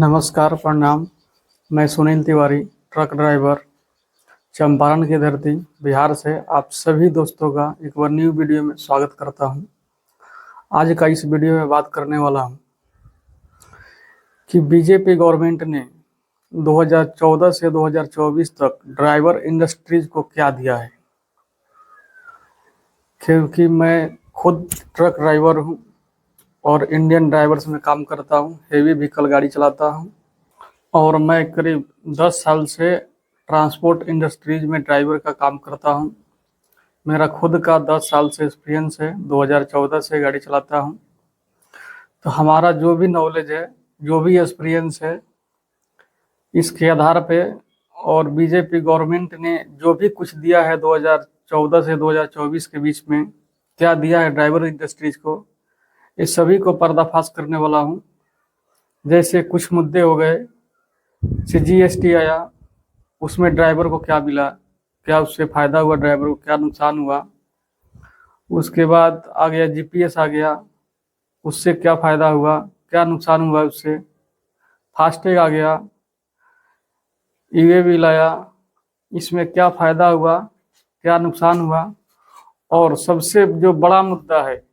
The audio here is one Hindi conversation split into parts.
नमस्कार, प्रणाम। मैं सुनील तिवारी, ट्रक ड्राइवर, चंपारण की धरती बिहार से आप सभी दोस्तों का एक बार न्यू वीडियो में स्वागत करता हूं। आज का इस वीडियो में बात करने वाला हूं कि बीजेपी गवर्नमेंट ने 2014 से 2024 तक ड्राइवर इंडस्ट्रीज को क्या दिया है। क्योंकि मैं खुद ट्रक ड्राइवर हूं और इंडियन ड्राइवर्स में काम करता हूं, हेवी व्हीकल गाड़ी चलाता हूं और मैं करीब 10 साल से ट्रांसपोर्ट इंडस्ट्रीज में ड्राइवर का काम करता हूं। मेरा खुद का 10 साल से एक्सपीरियंस है, 2014 से गाड़ी चलाता हूं। तो हमारा जो भी नॉलेज है, जो भी एक्सपीरियंस है, इसके आधार पे और बीजेपी गवर्नमेंट ने जो भी कुछ दिया है 2014 से 2024 के बीच में, क्या दिया है ड्राइवर इंडस्ट्रीज को, इस सभी को पर्दाफाश करने वाला हूं। जैसे कुछ मुद्दे हो गए, से जीएसटी आया, उसमें ड्राइवर को क्या मिला, क्या उससे फ़ायदा हुआ, ड्राइवर को क्या नुकसान हुआ। उसके बाद आ गया जीपीएस आ गया, उससे क्या फ़ायदा हुआ, क्या नुकसान हुआ उससे। फास्टैग आ गया, ईवे बिल आया, इसमें क्या फ़ायदा हुआ, क्या नुकसान हुआ। और सबसे जो बड़ा मुद्दा है,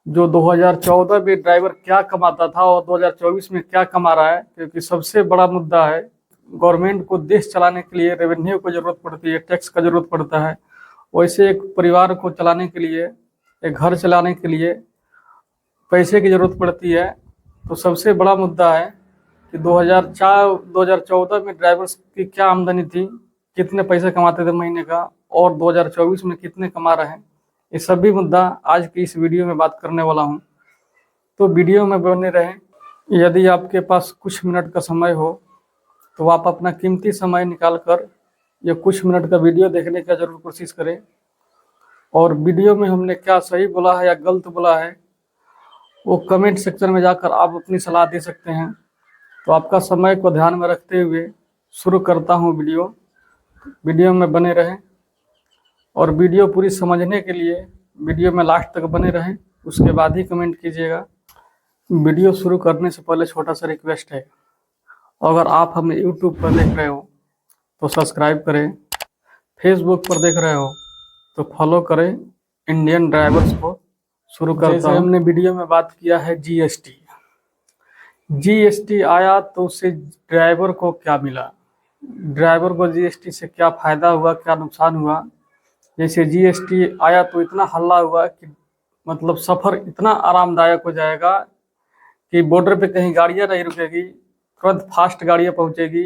जो 2014 में ड्राइवर क्या कमाता था और 2024 में क्या कमा रहा है, क्योंकि सबसे बड़ा मुद्दा है। गवर्नमेंट को देश चलाने के लिए रेवेन्यू की ज़रूरत पड़ती है, टैक्स का ज़रूरत पड़ता है। वैसे एक परिवार को चलाने के लिए, एक घर चलाने के लिए पैसे की ज़रूरत पड़ती है। तो सबसे बड़ा मुद्दा है कि 2014 में ड्राइवर्स की क्या आमदनी थी, कितने पैसे कमाते थे महीने का, और 2024 में कितने कमा रहे हैं। ये सभी मुद्दा आज की इस वीडियो में बात करने वाला हूं, तो वीडियो में बने रहें। यदि आपके पास कुछ मिनट का समय हो तो आप अपना कीमती समय निकाल कर ये कुछ मिनट का वीडियो देखने का ज़रूर कोशिश करें। और वीडियो में हमने क्या सही बोला है या गलत बोला है, वो कमेंट सेक्शन में जाकर आप अपनी सलाह दे सकते हैं। तो आपका समय को ध्यान में रखते हुए शुरू करता हूँ वीडियो में बने रहें। और वीडियो पूरी समझने के लिए वीडियो में लास्ट तक बने रहें, उसके बाद ही कमेंट कीजिएगा। वीडियो शुरू करने से पहले छोटा सा रिक्वेस्ट है, अगर आप हमें यूट्यूब पर देख रहे हो तो सब्सक्राइब करें, फेसबुक पर देख रहे हो तो फॉलो करें इंडियन ड्राइवर्स को। शुरू करते हैं। हमने वीडियो में बात किया है जीएसटी आया तो उससे ड्राइवर को क्या मिला, ड्राइवर को जीएसटी से क्या फ़ायदा हुआ, क्या नुकसान हुआ। जैसे जीएसटी आया तो इतना हल्ला हुआ कि मतलब सफ़र इतना आरामदायक हो जाएगा कि बॉर्डर पे कहीं गाड़ियाँ नहीं रुकेगी, तुरंत फास्ट गाड़ियाँ पहुँचेगी।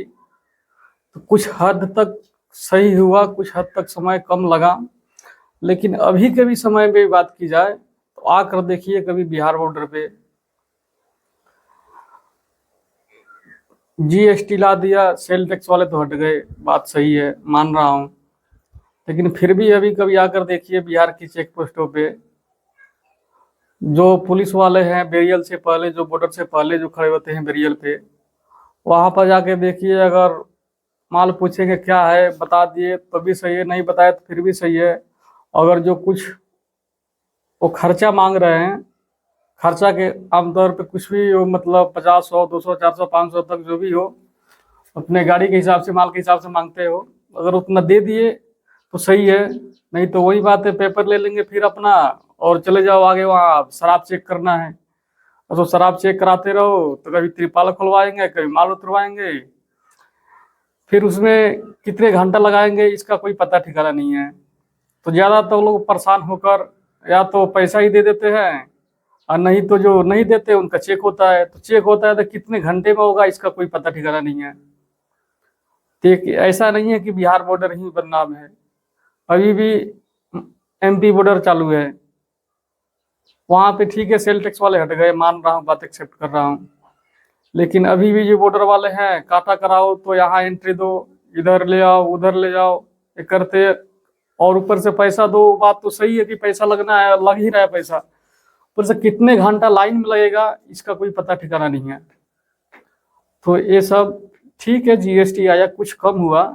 तो कुछ हद तक सही हुआ, कुछ हद तक समय कम लगा। लेकिन अभी के भी समय में बात की जाए तो आकर देखिए कभी बिहार बॉर्डर पे जीएसटी ला दिया, सेल टैक्स वाले तो हट गए, बात सही है, मान रहा हूँ। लेकिन फिर भी अभी कभी आकर देखिए बिहार की चेक पोस्टों पे जो पुलिस वाले हैं, बेरियल से पहले, जो बॉर्डर से पहले जो खड़े होते हैं बेरियल पे, वहाँ पर जाके देखिए, अगर माल पूछेंगे क्या है, बता दिए तो भी सही है, नहीं बताए तो फिर भी सही है। अगर जो कुछ वो खर्चा मांग रहे हैं, खर्चा के आमतौर पे कुछ भी हो, मतलब 50, 100, 200, 400, 500 तक जो भी हो, अपने गाड़ी के हिसाब से, माल के हिसाब से मांगते हो। अगर उतना दे दिए तो सही है, नहीं तो वही बात है, पेपर ले लेंगे फिर अपना और चले जाओ आगे। वहाँ शराब चेक करना है तो शराब चेक कराते रहो, तो कभी त्रिपाल खुलवाएंगे, कभी माल उतरवाएंगे, फिर उसमें कितने घंटा लगाएंगे इसका कोई पता ठिकाना नहीं है। तो ज़्यादातर लोग परेशान होकर या तो पैसा ही दे देते हैं, और नहीं तो जो नहीं देते उनका चेक होता है। तो चेक होता है तो कितने घंटे में होगा इसका कोई पता ठिकाना नहीं है। तो ऐसा नहीं है कि बिहार बॉर्डर ही बदनाम है, अभी भी एमपी बॉर्डर चालू है। वहाँ पे ठीक है, सेल टैक्स वाले हट गए, मान रहा हूँ, बात एक्सेप्ट कर रहा हूँ। लेकिन अभी भी जो बॉर्डर वाले हैं, काटा कराओ तो यहाँ एंट्री दो, इधर ले आओ, उधर ले जाओ, ये करते, और ऊपर से पैसा दो। बात तो सही है कि पैसा लगना है, लग ही रहा है पैसा, ऊपर से कितने घंटा लाइन में लगेगा इसका कोई पता ठिकाना नहीं है। तो ये सब ठीक है, जीएसटी आया, कुछ कम हुआ,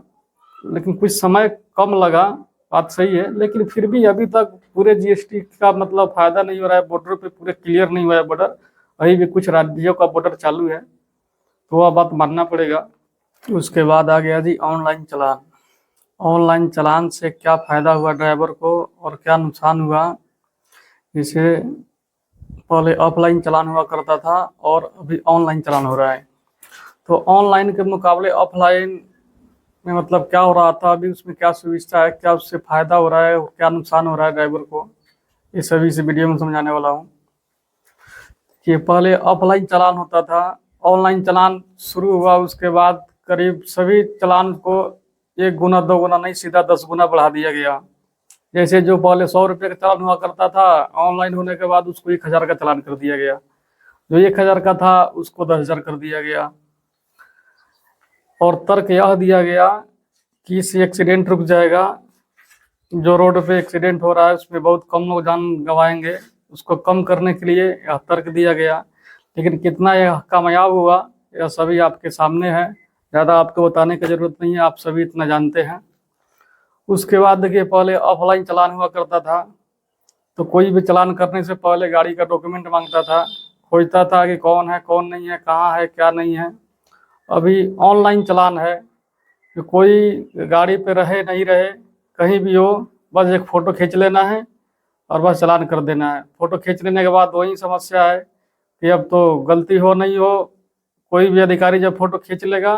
लेकिन कुछ समय कम लगा, बात सही है। लेकिन फिर भी अभी तक पूरे जीएसटी का मतलब फ़ायदा नहीं हो रहा है, बॉर्डर पे पूरे क्लियर नहीं हुआ है बॉर्डर, अभी भी कुछ राज्यों का बॉर्डर चालू है। तो वह बात मानना पड़ेगा। उसके बाद आ गया जी ऑनलाइन चालान। ऑनलाइन चालान से क्या फ़ायदा हुआ ड्राइवर को और क्या नुकसान हुआ। जैसे पहले ऑफलाइन चालान हुआ करता था और अभी ऑनलाइन चालान हो रहा है। तो ऑनलाइन के मुकाबले ऑफलाइन में मतलब क्या हो रहा था, अभी उसमें क्या सुविधा है, क्या उससे फ़ायदा हो रहा है और क्या नुकसान हो रहा है ड्राइवर को, ये सभी इस वीडियो में समझाने वाला हूँ। कि पहले ऑफलाइन चालान होता था, ऑनलाइन चालान शुरू हुआ, उसके बाद करीब सभी चालान को 1 गुना 2 गुना नहीं सीधा 10 गुना बढ़ा दिया गया। जैसे जो पहले 100 रुपये का चालान हुआ करता था, ऑनलाइन होने के बाद उसको 1000 का चालान कर दिया गया। जो 1000 का था उसको 10,000 कर दिया गया। और तर्क यह दिया गया कि इससे एक्सीडेंट रुक जाएगा। जो रोड पे एक्सीडेंट हो रहा है उसमें बहुत कम लोग जान गंवाएंगे, उसको कम करने के लिए यह तर्क दिया गया। लेकिन कितना यह कामयाब हुआ यह सभी आपके सामने है, ज़्यादा आपको बताने की ज़रूरत नहीं है, आप सभी इतना जानते हैं। उसके बाद देखिए, पहले ऑफलाइन चालान हुआ करता था तो कोई भी चालान करने से पहले गाड़ी का डॉक्यूमेंट मांगता था, खोजता था कि कौन है कौन नहीं है, कहाँ है क्या नहीं है। अभी ऑनलाइन चालान है कि कोई गाड़ी पे रहे नहीं रहे, कहीं भी हो, बस एक फ़ोटो खींच लेना है और बस चालान कर देना है। फ़ोटो खींच लेने के बाद वही समस्या है कि अब तो गलती हो नहीं हो, कोई भी अधिकारी जब फ़ोटो खींच लेगा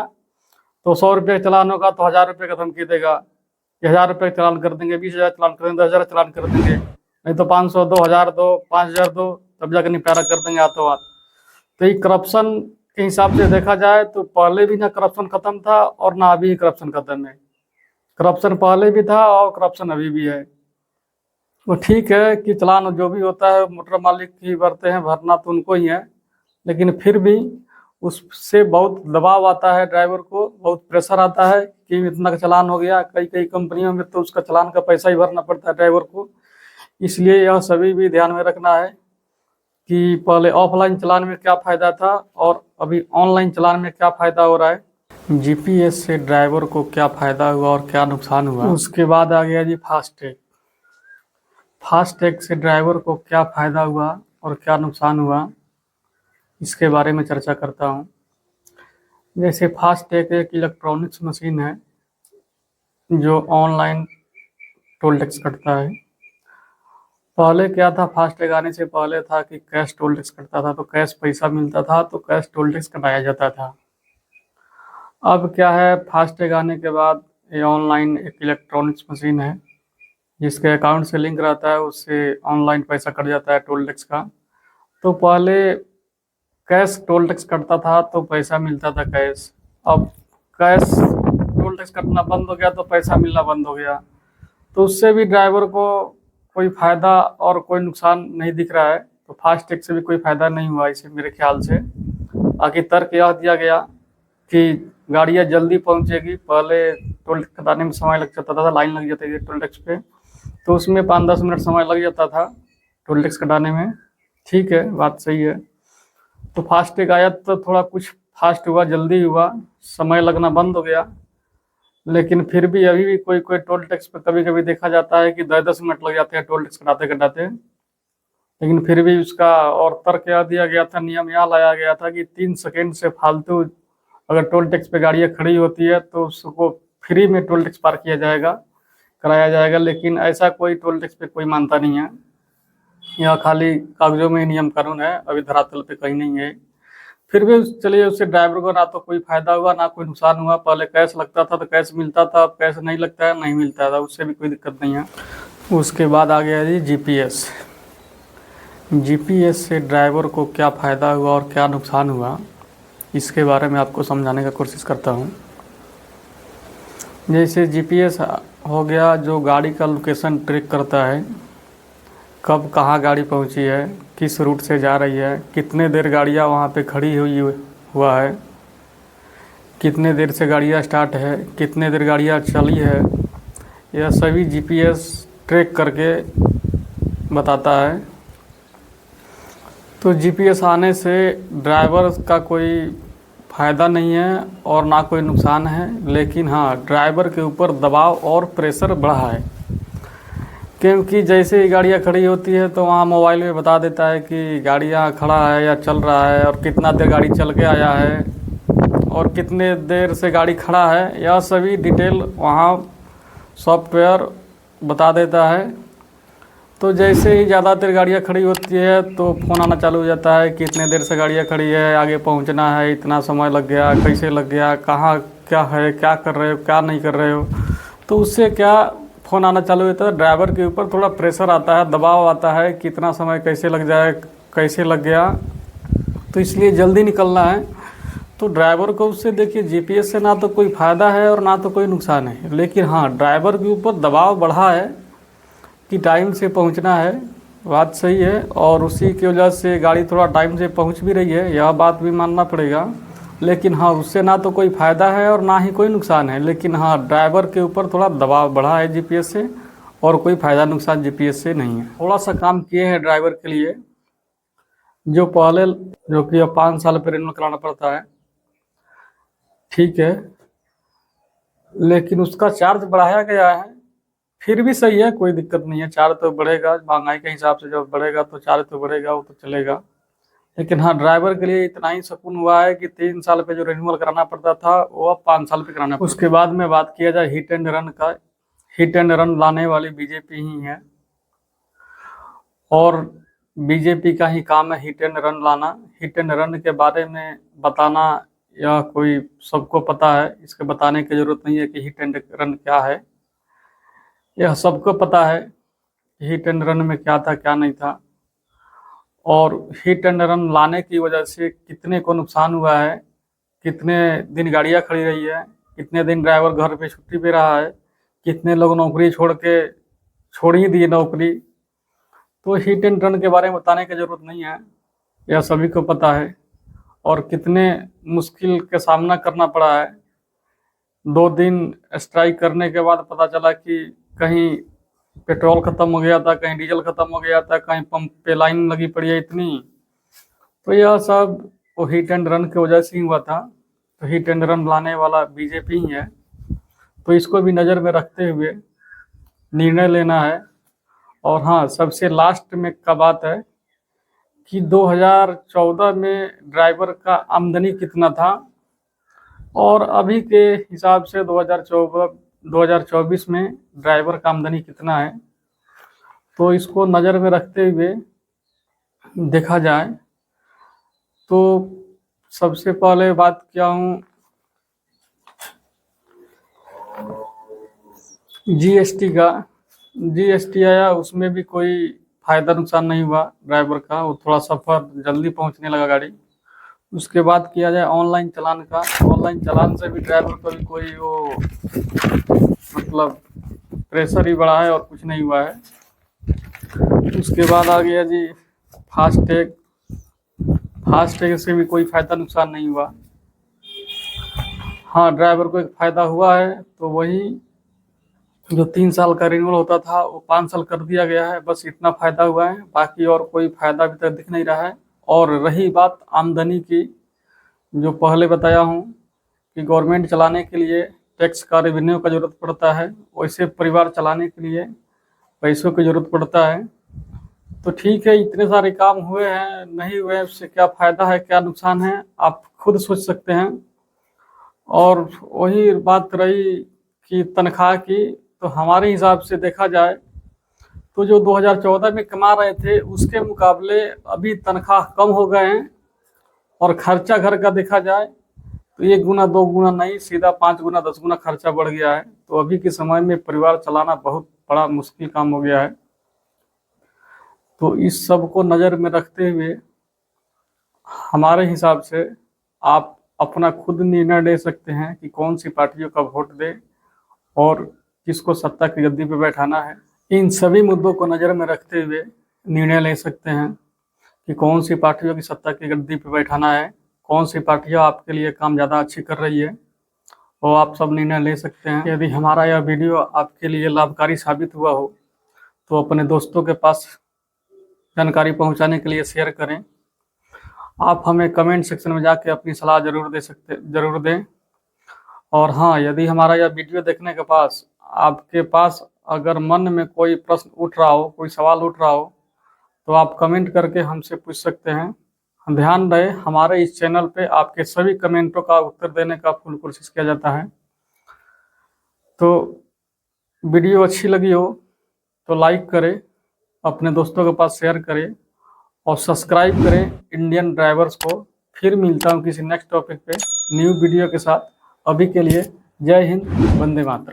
तो 100 रुपये का चालान होगा तो 1000 रुपये का धमकी देगा कि 1000 रुपये का चालान कर देंगे, 20,000 चालान कर देंगे, 10,000 चालान कर देंगे, नहीं तो 500 दो, 1000 दो, 5000 दो, तब जाकर निपटारा कर देंगे हाथों हाथ। तो ये करप्शन के हिसाब से देखा जाए तो पहले भी ना करप्शन ख़त्म था और ना अभी करप्शन ख़त्म है। करप्शन पहले भी था और करप्शन अभी भी है। वो ठीक है कि चालान जो भी होता है मोटर मालिक ही भरते हैं, भरना तो उनको ही है, लेकिन फिर भी उससे बहुत दबाव आता है, ड्राइवर को बहुत प्रेशर आता है कि इतना का चालान हो गया। कई कई कंपनियों में तो उसका चालान का पैसा ही भरना पड़ता है ड्राइवर को। इसलिए यह सभी भी ध्यान में रखना है कि पहले ऑफलाइन चालान में क्या फ़ायदा था और अभी ऑनलाइन चालान में क्या फ़ायदा हो रहा है। जीपीएस से ड्राइवर को क्या फ़ायदा हुआ और क्या नुकसान हुआ। उसके बाद आ गया जी फास्टैग। फास्टैग से ड्राइवर को क्या फ़ायदा हुआ और क्या नुकसान हुआ, इसके बारे में चर्चा करता हूँ। जैसे फास्टैग एक इलेक्ट्रॉनिक्स मशीन है जो ऑनलाइन टोल टैक्स कटता है। पहले क्या था, फास्टैग आने से पहले था कि कैश टोल टैक्स कटता था, तो कैश पैसा मिलता था तो कैश टोल टैक्स कटाया जाता था। अब क्या है, फास्टैग आने के बाद ये ऑनलाइन एक इलेक्ट्रॉनिक्स मशीन है जिसके अकाउंट से लिंक रहता है, उससे ऑनलाइन पैसा कट जाता है टोल टैक्स का। तो पहले कैश टोल टैक्स कटता था तो पैसा मिलता था कैश, अब कैश टोल टैक्स कटना बंद हो गया तो पैसा मिलना बंद हो गया। तो उससे भी ड्राइवर को कोई फ़ायदा और कोई नुकसान नहीं दिख रहा है। तो फास्टैग से भी कोई फ़ायदा नहीं हुआ इसे मेरे ख्याल से। बाकी तर्क यह दिया गया कि गाड़ियाँ जल्दी पहुंचेगी, पहले टोल टैक्स कटाने में समय लग जाता था, लाइन लग जाती थी टोल टैक्स पे, तो उसमें 5-10 मिनट समय लग जाता था टोल टैक्स कटाने में। ठीक है, बात सही है। तो फास्टैग आया तो थोड़ा कुछ फास्ट हुआ, जल्दी हुआ, समय लगना बंद हो गया। लेकिन फिर भी अभी भी कोई कोई टोल टैक्स पे कभी कभी देखा जाता है कि 10-10 मिनट लग जाते हैं टोल टैक्स कटाते कटाते। लेकिन फिर भी उसका और तर्क यह दिया गया था, नियम यह लाया गया था कि 3 सेकेंड से फालतू अगर टोल टैक्स पे गाड़ियाँ खड़ी होती है तो उसको फ्री में टोल टैक्स पार किया जाएगा, कराया जाएगा। लेकिन ऐसा कोई टोल टैक्स पे कोई मानता नहीं है, यह खाली कागजों में ही नियम कानून है, अभी धरातल पे कहीं नहीं है। फिर भी चलिए, उससे ड्राइवर को ना तो कोई फ़ायदा हुआ ना कोई नुकसान हुआ। पहले कैश लगता था तो कैश मिलता था, अब कैश नहीं लगता है, नहीं मिलता था, उससे भी कोई दिक्कत नहीं है। उसके बाद आ गया जी जीपीएस। जीपीएस से ड्राइवर को क्या फ़ायदा हुआ और क्या नुकसान हुआ, इसके बारे में आपको समझाने का कोशिश करता हूँ। जैसे जीपीएस हो गया जो गाड़ी का लोकेशन ट्रैक करता है, कब कहाँ गाड़ी पहुँची है, किस रूट से जा रही है, कितने देर गाड़ियाँ वहाँ पे खड़ी हुआ है, कितने देर से गाड़ियाँ स्टार्ट है, कितने देर गाड़ियाँ चली है, यह सभी जीपीएस ट्रैक करके बताता है। तो जीपीएस आने से ड्राइवर का कोई फ़ायदा नहीं है और ना कोई नुकसान है, लेकिन हाँ, ड्राइवर के ऊपर दबाव और प्रेशर बढ़ा है। क्योंकि जैसे ही गाड़ियाँ खड़ी होती है तो वहाँ मोबाइल में बता देता है कि गाड़ियाँ खड़ा है या चल रहा है और कितना देर गाड़ी चल के आया है, और कितने देर से गाड़ी खड़ा है, यह सभी डिटेल वहाँ सॉफ्टवेयर बता देता है। तो जैसे ही ज़्यादा देर गाड़ियाँ खड़ी होती है तो फ़ोन आना चालू हो जाता है कि इतने देर से गाड़ियाँ खड़ी है, आगे पहुंचना है, इतना समय लग गया, कैसे लग गया, कहाँ क्या है, क्या कर रहे हो, क्या नहीं कर रहे हो। तो उससे क्या फ़ोन आना चालू होता है, ड्राइवर के ऊपर थोड़ा प्रेशर आता है, दबाव आता है कि इतना समय कैसे लग जाए, कैसे लग गया, तो इसलिए जल्दी निकलना है। तो ड्राइवर को उससे देखिए जीपीएस से ना तो कोई फ़ायदा है और ना तो कोई नुकसान है, लेकिन हाँ ड्राइवर के ऊपर दबाव बढ़ा है कि टाइम से पहुंचना है, बात सही है। और उसी की वजह से गाड़ी थोड़ा टाइम से पहुंच भी रही है, यह बात भी मानना पड़ेगा। लेकिन हाँ उससे ना तो कोई फ़ायदा है और ना ही कोई नुकसान है, लेकिन हाँ ड्राइवर के ऊपर थोड़ा दबाव बढ़ा है जीपीएस से, और कोई फ़ायदा नुकसान जीपीएस से नहीं है। थोड़ा सा काम किए हैं ड्राइवर के लिए, जो पहले जो कि अब 5 साल पर रिन्यूअल कराना पड़ता है, ठीक है, लेकिन उसका चार्ज बढ़ाया गया है। फिर भी सही है, कोई दिक्कत नहीं है, चार्ज तो बढ़ेगा, महंगाई के हिसाब से जब बढ़ेगा तो चार्ज तो बढ़ेगा, वो तो चलेगा। लेकिन हाँ ड्राइवर के लिए इतना ही सुकून हुआ है कि 3 साल पे जो रिन्यूअल कराना पड़ता था वो अब 5 साल पे कराना पड़ता है। उसके बाद में बात किया जाए हिट एंड रन का, हिट एंड रन लाने वाली बीजेपी ही है, और बीजेपी का ही काम है हिट एंड रन लाना। हिट एंड रन के बारे में बताना यह कोई सबको पता है, इसके बताने की ज़रूरत नहीं है कि हिट एंड रन क्या है, यह सबको पता है कि हिट एंड रन में क्या था क्या नहीं था, और हिट एंड रन लाने की वजह से कितने को नुकसान हुआ है, कितने दिन गाड़ियाँ खड़ी रही है, कितने दिन ड्राइवर घर पे छुट्टी पे रहा है, कितने लोग नौकरी छोड़ ही दिए नौकरी। तो हिट एंड रन के बारे में बताने की ज़रूरत नहीं है, यह सभी को पता है। और कितने मुश्किल का सामना करना पड़ा है, 2 दिन स्ट्राइक करने के बाद पता चला कि कहीं पेट्रोल ख़त्म हो गया था, कहीं डीजल ख़त्म हो गया था, कहीं पंप पे लाइन लगी पड़ी है इतनी। तो यह सब वो हिट एंड रन की वजह से ही हुआ था। तो हिट एंड रन लाने वाला बीजेपी ही है, तो इसको भी नज़र में रखते हुए निर्णय लेना है। और हाँ सबसे लास्ट में का बात है कि 2014 में ड्राइवर का आमदनी कितना था और अभी के हिसाब से 2024 में ड्राइवर का आमदनी कितना है, तो इसको नज़र में रखते हुए देखा जाए तो सबसे पहले बात किया हूँ जीएसटी का। जीएसटी आया, उसमें भी कोई फ़ायदा नुकसान नहीं हुआ ड्राइवर का, वो थोड़ा सफ़र जल्दी पहुंचने लगा गाड़ी। उसके बाद किया जाए ऑनलाइन चालान का, ऑनलाइन चालान से भी ड्राइवर को भी कोई वो मतलब प्रेशर ही बढ़ा है और कुछ नहीं हुआ है। उसके बाद आ गया जी फास्टैग, फास्टैग से भी कोई फ़ायदा नुकसान नहीं हुआ। हाँ ड्राइवर को एक फ़ायदा हुआ है, तो वही जो 3 साल का रिन्यूअल होता था वो 5 साल कर दिया गया है, बस इतना फ़ायदा हुआ है, बाकी और कोई फ़ायदा अभी तक दिख नहीं रहा है। और रही बात आमदनी की, जो पहले बताया हूँ कि गवर्नमेंट चलाने के लिए टैक्स का रेवेन्यू का ज़रूरत पड़ता है, वैसे परिवार चलाने के लिए पैसों की ज़रूरत पड़ता है। तो ठीक है, इतने सारे काम हुए हैं, नहीं हुए, उससे क्या फ़ायदा है क्या नुकसान है आप खुद सोच सकते हैं। और वही बात रही कि तनख्वाह की, तो हमारे हिसाब से देखा जाए तो जो 2014 में कमा रहे थे उसके मुकाबले अभी तनख्वाह कम हो गए हैं, और खर्चा घर का देखा जाए तो 1 गुना 2 गुना नहीं, सीधा 5 गुना 10 गुना खर्चा बढ़ गया है। तो अभी के समय में परिवार चलाना बहुत बड़ा मुश्किल काम हो गया है। तो इस सब को नज़र में रखते हुए हमारे हिसाब से आप अपना खुद निर्णय ले सकते हैं कि कौन सी पार्टियों का वोट दें और किसको सत्ता की गद्दी पर बैठाना है। इन सभी मुद्दों को नज़र में रखते हुए निर्णय ले सकते हैं कि कौन सी पार्टियों की सत्ता की गद्दी पर बैठाना है, कौन सी पार्टियां आपके लिए काम ज़्यादा अच्छी कर रही है, वो आप सब निर्णय ले सकते हैं। यदि हमारा यह वीडियो आपके लिए लाभकारी साबित हुआ हो तो अपने दोस्तों के पास जानकारी पहुंचाने के लिए शेयर करें। आप हमें कमेंट सेक्शन में जाके अपनी सलाह ज़रूर दें। और हाँ यदि हमारा यह वीडियो देखने के पास आपके पास अगर मन में कोई प्रश्न उठ रहा हो, कोई सवाल उठ रहा हो, तो आप कमेंट करके हमसे पूछ सकते हैं, ध्यान रहे, हमारे इस चैनल पे आपके सभी कमेंटों का उत्तर देने का फुल कोशिश किया जाता है। तो वीडियो अच्छी लगी हो तो लाइक करें, अपने दोस्तों के पास शेयर करें और सब्सक्राइब करें इंडियन ड्राइवर्स को। फिर मिलता हूँ किसी नेक्स्ट टॉपिक पे न्यू वीडियो के साथ। अभी के लिए जय हिंद, वंदे मातरम।